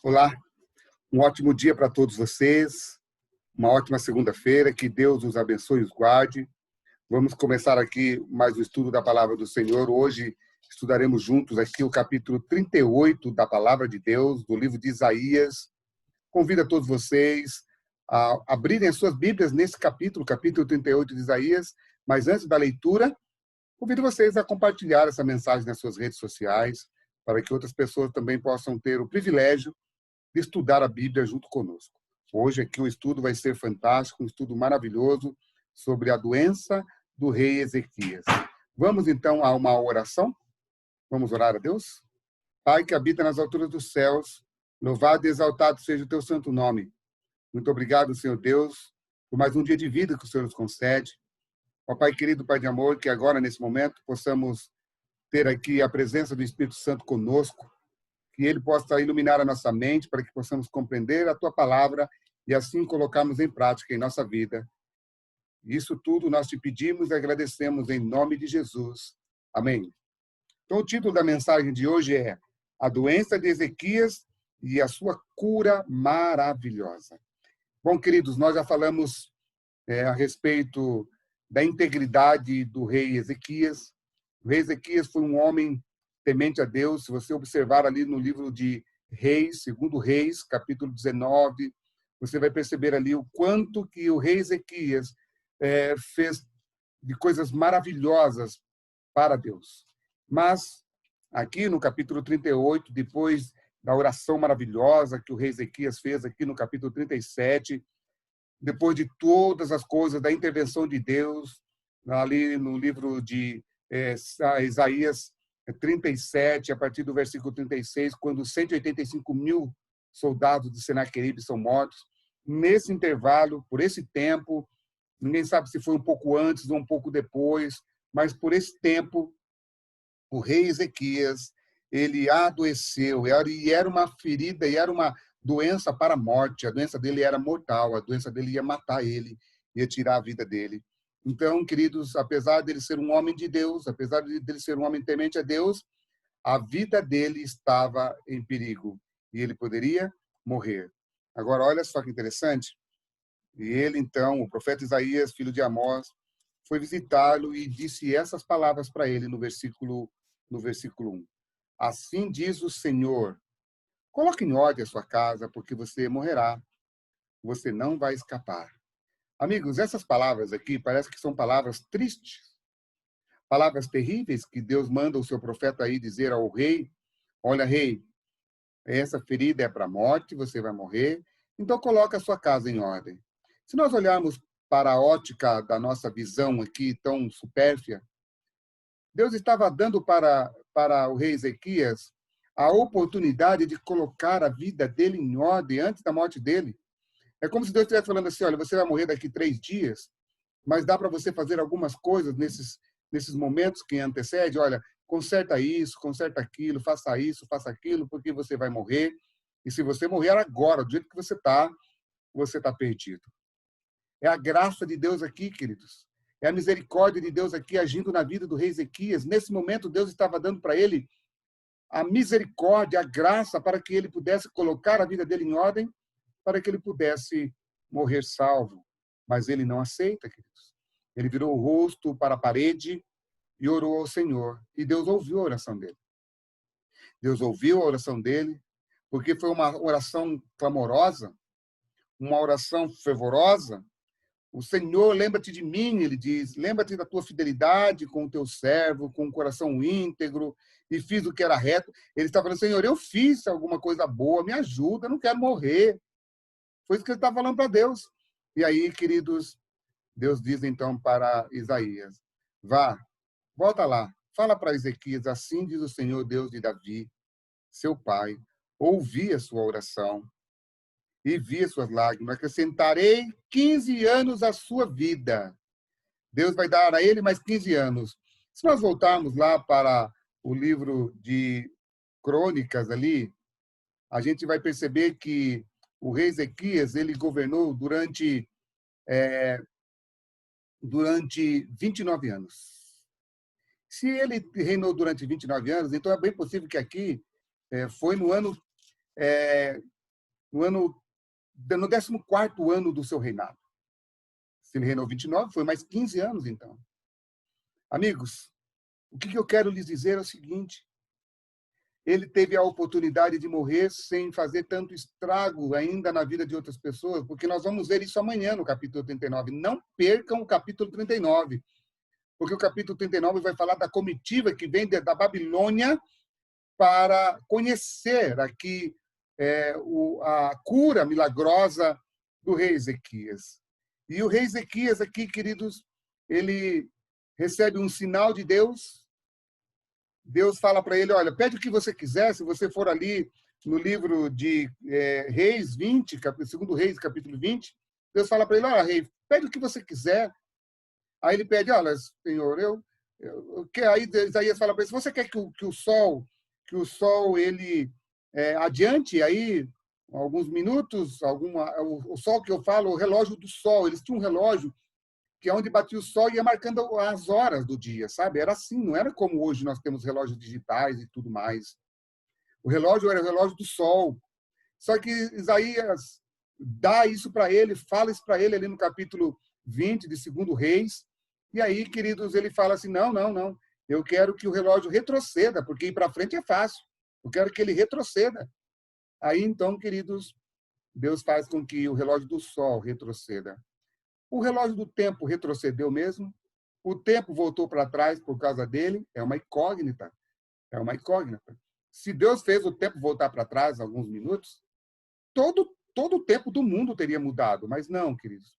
Olá, um ótimo dia para todos vocês, uma ótima segunda-feira, que Deus os abençoe e os guarde. Vamos começar aqui mais o estudo da Palavra do Senhor. Hoje estudaremos juntos aqui o capítulo 38 da Palavra de Deus, do livro de Isaías. Convido a todos vocês a abrirem as suas Bíblias nesse capítulo 38 de Isaías, mas antes da leitura, convido vocês a compartilhar essa mensagem nas suas redes sociais, para que outras pessoas também possam ter o privilégio de estudar a Bíblia junto conosco. Hoje aqui o estudo vai ser fantástico, um estudo maravilhoso sobre a doença do rei Ezequias. Vamos então a uma oração? Vamos orar a Deus? Pai que habita nas alturas dos céus, louvado e exaltado seja o teu santo nome. Muito obrigado, Senhor Deus, por mais um dia de vida que o Senhor nos concede. Ó Pai querido, Pai de amor, que agora, nesse momento, possamos ter aqui a presença do Espírito Santo conosco, que ele possa iluminar a nossa mente para que possamos compreender a tua palavra e assim colocarmos em prática em nossa vida. Isso tudo nós te pedimos e agradecemos em nome de Jesus. Amém. Então, o título da mensagem de hoje é A Doença de Ezequias e a Sua Cura Maravilhosa. Bom, queridos, nós já falamos a respeito da integridade do rei Ezequias. O rei Ezequias foi um homem temente a Deus. Se você observar ali no livro de Reis, segundo Reis, capítulo 19, você vai perceber ali o quanto que o rei Ezequias fez de coisas maravilhosas para Deus. Mas, aqui no capítulo 38, depois da oração maravilhosa que o rei Ezequias fez aqui no capítulo 37, depois de todas as coisas, da intervenção de Deus, ali no livro de Isaías 37, a partir do versículo 36, quando 185 mil soldados de Senaqueribe são mortos. Nesse intervalo, por esse tempo, ninguém sabe se foi um pouco antes ou um pouco depois, mas por esse tempo, o rei Ezequias, ele adoeceu, e era uma ferida, e era uma doença para a morte, a doença dele era mortal, a doença dele ia matar ele, ia tirar a vida dele. Então, queridos, apesar dele ser um homem de Deus, apesar dele ser um homem temente a Deus, a vida dele estava em perigo e ele poderia morrer. Agora, olha só que interessante. E ele, então, o profeta Isaías, filho de Amós, foi visitá-lo e disse essas palavras para ele no versículo 1. Assim diz o Senhor, coloque em ordem a sua casa, porque você morrerá, você não vai escapar. Amigos, essas palavras aqui parece que são palavras tristes, palavras terríveis que Deus manda o seu profeta aí dizer ao rei, olha, rei, essa ferida é para a morte, você vai morrer, então coloque a sua casa em ordem. Se nós olharmos para a ótica da nossa visão aqui tão supérflua, Deus estava dando para o rei Ezequias a oportunidade de colocar a vida dele em ordem antes da morte dele. É como se Deus estivesse falando assim, olha, você vai morrer daqui 3 dias, mas dá para você fazer algumas coisas nesses momentos que antecedem, olha, conserta isso, conserta aquilo, faça isso, faça aquilo, porque você vai morrer. E se você morrer agora, do jeito que você está perdido. É a graça de Deus aqui, queridos. É a misericórdia de Deus aqui agindo na vida do rei Ezequias. Nesse momento, Deus estava dando para ele a misericórdia, a graça, para que ele pudesse colocar a vida dele em ordem, para que ele pudesse morrer salvo. Mas ele não aceita, queridos. Ele virou o rosto para a parede e orou ao Senhor. E Deus ouviu a oração dele. Deus ouviu a oração dele, porque foi uma oração clamorosa, uma oração fervorosa. O Senhor, lembra-te de mim, ele diz, lembra-te da tua fidelidade com o teu servo, com o coração íntegro, e fiz o que era reto. Ele está falando, Senhor, eu fiz alguma coisa boa, me ajuda, eu não quero morrer. Foi isso que ele está falando para Deus. E aí, queridos, Deus diz então para Isaías, vá, volta lá, fala para Ezequias, assim diz o Senhor, Deus de Davi, seu pai, ouvi a sua oração e vi as suas lágrimas, acrescentarei 15 anos à sua vida. Deus vai dar a ele mais 15 anos. Se nós voltarmos lá para o livro de Crônicas ali, a gente vai perceber que o rei Ezequias, ele governou durante 29 anos. Se ele reinou durante 29 anos, então é bem possível que aqui foi no ano no 14º ano do seu reinado. Se ele reinou 29, foi mais 15 anos, então. Amigos, o que eu quero lhes dizer é o seguinte: ele teve a oportunidade de morrer sem fazer tanto estrago ainda na vida de outras pessoas, porque nós vamos ver isso amanhã no capítulo 39. Não percam o capítulo 39, porque o capítulo 39 vai falar da comitiva que vem da Babilônia para conhecer aqui a cura milagrosa do rei Ezequias. E o rei Ezequias aqui, queridos, ele recebe um sinal de Deus. Deus fala para ele, olha, pede o que você quiser. Se você for ali no livro de Reis 20, segundo Reis, capítulo 20, Deus fala para ele, olha, rei, pede o que você quiser. Aí ele pede, olha, Senhor, aí Isaías fala para ele, se você quer que o sol ele adiante aí alguns minutos, o sol que eu falo, o relógio do sol, eles tinham um relógio que onde batia o sol ia marcando as horas do dia, sabe? Era assim, não era como hoje nós temos relógios digitais e tudo mais. O relógio era o relógio do sol. Só que Isaías dá isso para ele, fala isso para ele ali no capítulo 20 de 2º Reis. E aí, queridos, ele fala assim, não. Eu quero que o relógio retroceda, porque ir para frente é fácil. Eu quero que ele retroceda. Aí, então, queridos, Deus faz com que o relógio do sol retroceda. O relógio do tempo retrocedeu mesmo. O tempo voltou para trás por causa dele. É uma incógnita. É uma incógnita. Se Deus fez o tempo voltar para trás alguns minutos, todo o tempo do mundo teria mudado. Mas não, queridos.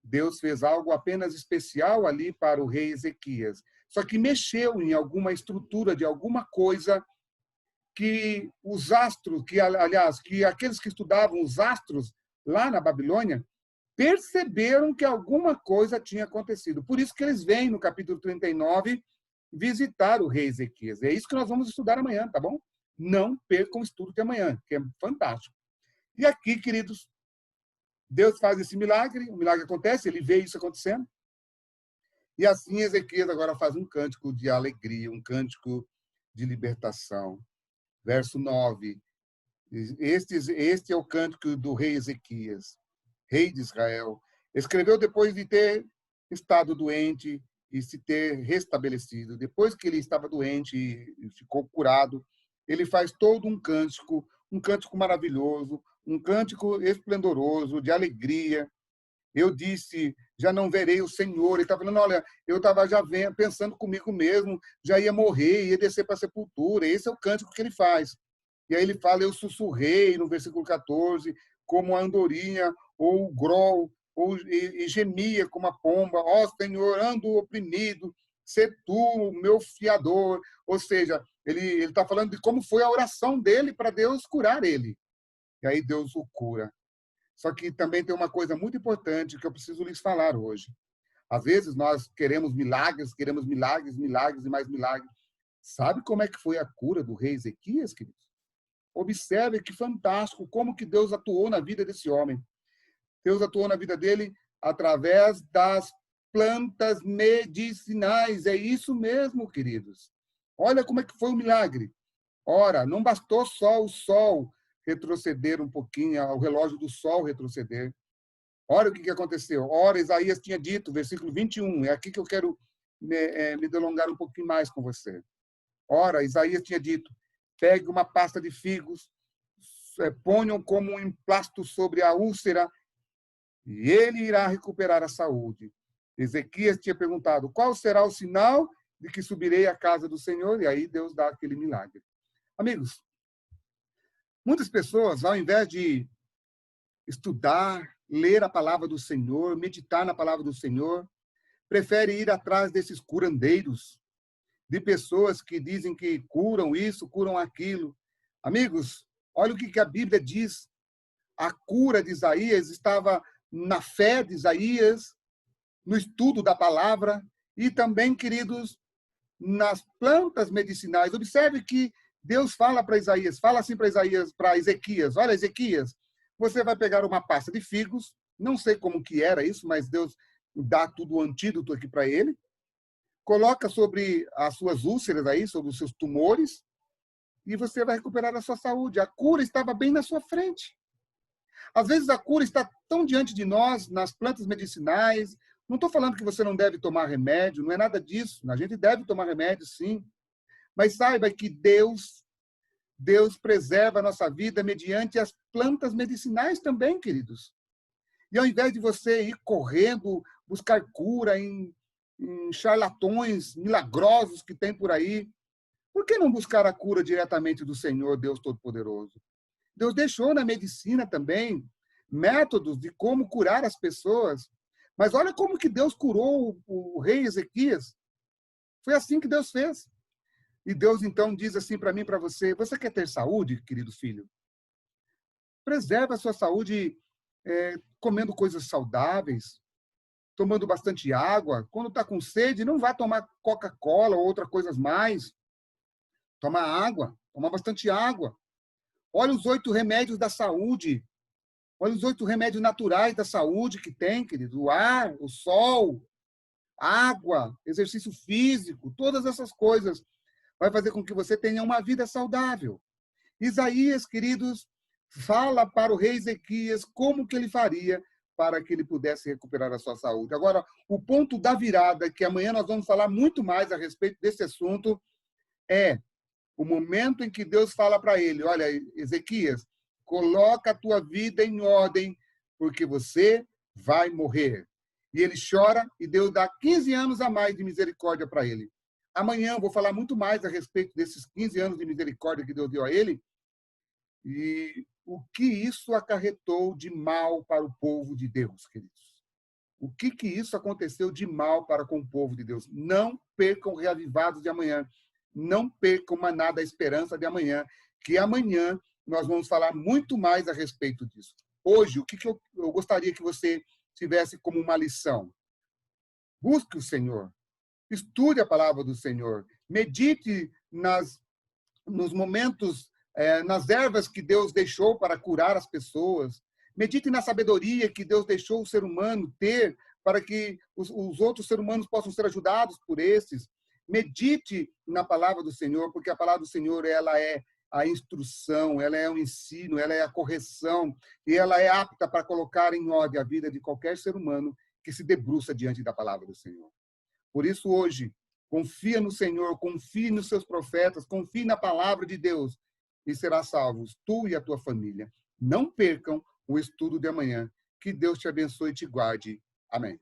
Deus fez algo apenas especial ali para o rei Ezequias. Só que mexeu em alguma estrutura de alguma coisa que os astros, que aqueles que estudavam os astros lá na Babilônia, perceberam que alguma coisa tinha acontecido. Por isso que eles vêm no capítulo 39 visitar o rei Ezequias. É isso que nós vamos estudar amanhã, tá bom? Não percam o estudo de amanhã, que é fantástico. E aqui, queridos, Deus faz esse milagre, o milagre acontece, ele vê isso acontecendo. E assim Ezequias agora faz um cântico de alegria, um cântico de libertação. Verso 9. Este é o cântico do rei Ezequias, rei de Israel. Escreveu depois de ter estado doente e se ter restabelecido. Depois que ele estava doente e ficou curado, ele faz todo um cântico maravilhoso, um cântico esplendoroso, de alegria. Eu disse, já não verei o Senhor. Ele está falando, olha, eu estava já pensando comigo mesmo, já ia morrer, ia descer para a sepultura. Esse é o cântico que ele faz. E aí ele fala, eu sussurrei, no versículo 14, como a andorinha, ou o grol, e gemia como a pomba. Ó Senhor, ando oprimido, sê tu o meu fiador. Ou seja, ele está falando de como foi a oração dele para Deus curar ele. E aí Deus o cura. Só que também tem uma coisa muito importante que eu preciso lhes falar hoje. Às vezes nós queremos milagres e mais milagres. Sabe como é que foi a cura do rei Ezequias, queridos? Observe que fantástico como que Deus atuou na vida desse homem. Deus atuou na vida dele através das plantas medicinais. É isso mesmo, queridos. Olha como é que foi o milagre. Ora, não bastou só o sol retroceder um pouquinho, o relógio do sol retroceder. Olha o que aconteceu. Ora, Isaías tinha dito, versículo 21, é aqui que eu quero me delongar um pouquinho mais com você. Ora, Isaías tinha dito, pegue uma pasta de figos, ponham como um emplasto sobre a úlcera, e ele irá recuperar a saúde. Ezequias tinha perguntado, qual será o sinal de que subirei à casa do Senhor? E aí Deus dá aquele milagre. Amigos, muitas pessoas, ao invés de estudar, ler a palavra do Senhor, meditar na palavra do Senhor, preferem ir atrás desses curandeiros, de pessoas que dizem que curam isso, curam aquilo. Amigos, olha o que a Bíblia diz. A cura de Isaías estava na fé de Isaías, no estudo da palavra e também, queridos, nas plantas medicinais. Observe que Deus fala para Isaías, fala assim para Ezequias, olha, Ezequias, você vai pegar uma pasta de figos, não sei como que era isso, mas Deus dá tudo o antídoto aqui para ele, coloca sobre as suas úlceras aí, sobre os seus tumores, e você vai recuperar a sua saúde. A cura estava bem na sua frente. Às vezes a cura está tão diante de nós, nas plantas medicinais. Não estou falando que você não deve tomar remédio, não é nada disso. A gente deve tomar remédio, sim. Mas saiba que Deus preserva a nossa vida mediante as plantas medicinais também, queridos. E ao invés de você ir correndo, buscar cura em charlatões milagrosos que tem por aí, por que não buscar a cura diretamente do Senhor, Deus Todo-Poderoso? Deus deixou na medicina também métodos de como curar as pessoas. Mas olha como que Deus curou o rei Ezequias. Foi assim que Deus fez. E Deus, então, diz assim para mim e para você: você quer ter saúde, querido filho? Preserve a sua saúde comendo coisas saudáveis, tomando bastante água. Quando está com sede, não vá tomar Coca-Cola ou outras coisas mais. Toma água, toma bastante água. Olha os 8 remédios da saúde. Olha os 8 remédios naturais da saúde que tem, querido. O ar, o sol, água, exercício físico, todas essas coisas vai fazer com que você tenha uma vida saudável. Isaías, queridos, fala para o rei Ezequias como que ele faria para que ele pudesse recuperar a sua saúde. Agora, o ponto da virada, que amanhã nós vamos falar muito mais a respeito desse assunto, é o momento em que Deus fala para ele: olha, Ezequias, coloca a tua vida em ordem, porque você vai morrer. E ele chora e Deus dá 15 anos a mais de misericórdia para ele. Amanhã eu vou falar muito mais a respeito desses 15 anos de misericórdia que Deus deu a ele e o que isso acarretou de mal para o povo de Deus, queridos. O que isso aconteceu de mal para com o povo de Deus. Não percam o reavivados de amanhã. Não percam o maná da esperança de amanhã, que amanhã nós vamos falar muito mais a respeito disso. Hoje, o que eu gostaria que você tivesse como uma lição? Busque o Senhor. Estude a palavra do Senhor. Medite nos momentos, nas ervas que Deus deixou para curar as pessoas. Medite na sabedoria que Deus deixou o ser humano ter para que os outros seres humanos possam ser ajudados por esses. Medite na palavra do Senhor, porque a palavra do Senhor, ela é a instrução, ela é o ensino, ela é a correção, e ela é apta para colocar em ordem a vida de qualquer ser humano que se debruça diante da palavra do Senhor. Por isso, hoje, confia no Senhor, confie nos seus profetas, confie na palavra de Deus e serás salvos, tu e a tua família. Não percam o estudo de amanhã. Que Deus te abençoe e te guarde. Amém.